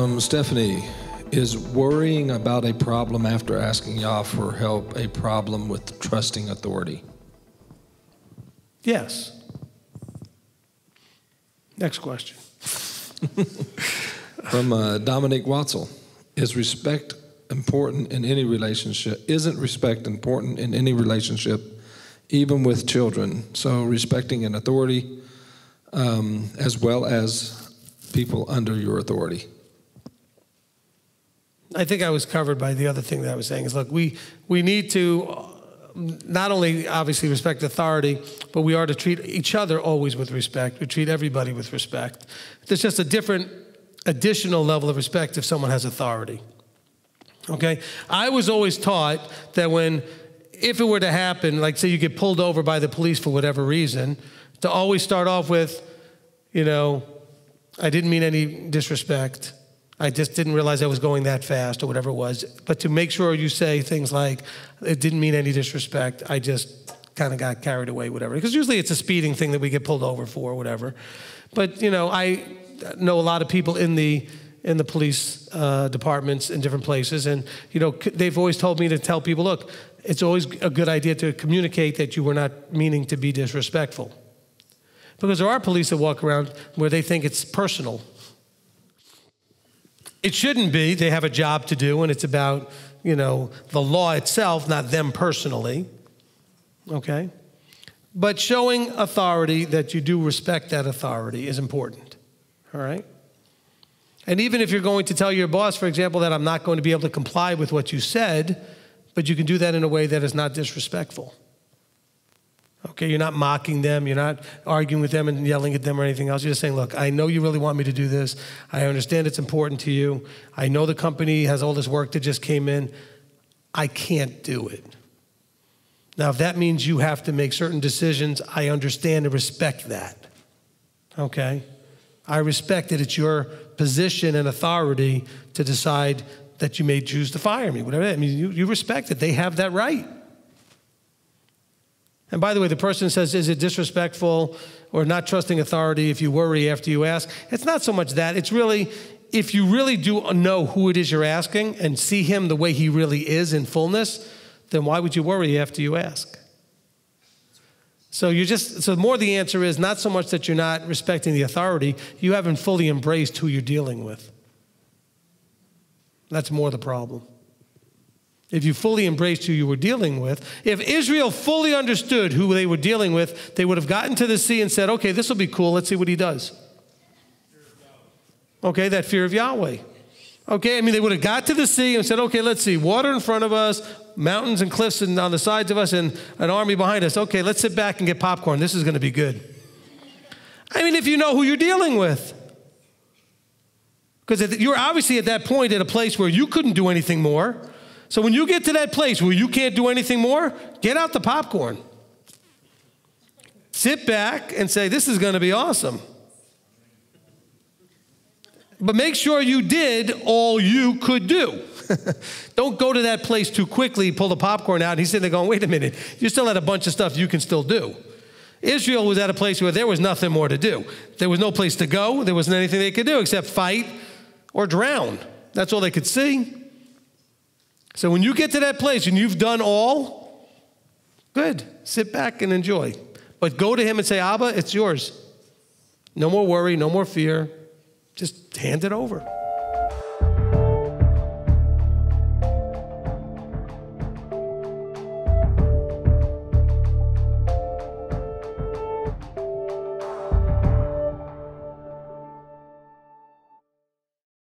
From Stephanie, is worrying about a problem after asking Yah for help a problem with trusting authority? Yes. Next question. From Dominic Watzel, is respect important in any relationship? Isn't respect important in any relationship, even with children? So respecting an authority as well as people under your authority. I think I was covered by the other thing that I was saying is, look, we need to not only obviously respect authority, but we are to treat each other always with respect. We treat everybody with respect. There's just a different additional level of respect if someone has authority. Okay? I was always taught that if it were to happen, like say you get pulled over by the police for whatever reason, to always start off with, I didn't mean any disrespect. I just didn't realize I was going that fast or whatever it was. But to make sure you say things like, it didn't mean any disrespect, I just kind of got carried away, whatever. Because usually it's a speeding thing that we get pulled over for or whatever. But, I know a lot of people in the police departments in different places. And, they've always told me to tell people, look, it's always a good idea to communicate that you were not meaning to be disrespectful. Because there are police that walk around where they think it's personal. It shouldn't be. They have a job to do, and it's about, the law itself, not them personally. Okay? But showing authority, that you do respect that authority, is important. All right? And even if you're going to tell your boss, for example, that I'm not going to be able to comply with what you said, but you can do that in a way that is not disrespectful. Okay, you're not mocking them, you're not arguing with them and yelling at them or anything else. You're just saying, look, I know you really want me to do this. I understand it's important to you. I know the company has all this work that just came in. I can't do it. Now, if that means you have to make certain decisions, I understand and respect that. Okay? I respect that it's your position and authority to decide that you may choose to fire me, whatever. I mean, you respect it. They have that right. And by the way, the person says, is it disrespectful or not trusting authority if you worry after you ask? It's not so much that. It's really, if you really do know who it is you're asking and see him the way he really is in fullness, then why would you worry after you ask? So more the answer is not so much that you're not respecting the authority, you haven't fully embraced who you're dealing with. That's more the problem. If you fully embraced who you were dealing with, if Israel fully understood who they were dealing with, they would have gotten to the sea and said, okay, this will be cool, let's see what he does. Okay, that fear of Yahweh. Okay, they would have got to the sea and said, okay, let's see, water in front of us, mountains and cliffs on the sides of us, and an army behind us. Okay, let's sit back and get popcorn. This is going to be good. If you know who you're dealing with. Because you're obviously at that point at a place where you couldn't do anything more. So when you get to that place where you can't do anything more, get out the popcorn. Sit back and say, this is going to be awesome. But make sure you did all you could do. Don't go to that place too quickly, pull the popcorn out, and he's sitting there going, wait a minute, you still had a bunch of stuff you can still do. Israel was at a place where there was nothing more to do. There was no place to go. There wasn't anything they could do except fight or drown. That's all they could see. So when you get to that place and you've done all, good. Sit back and enjoy. But go to him and say, Abba, it's yours. No more worry, no more fear. Just hand it over.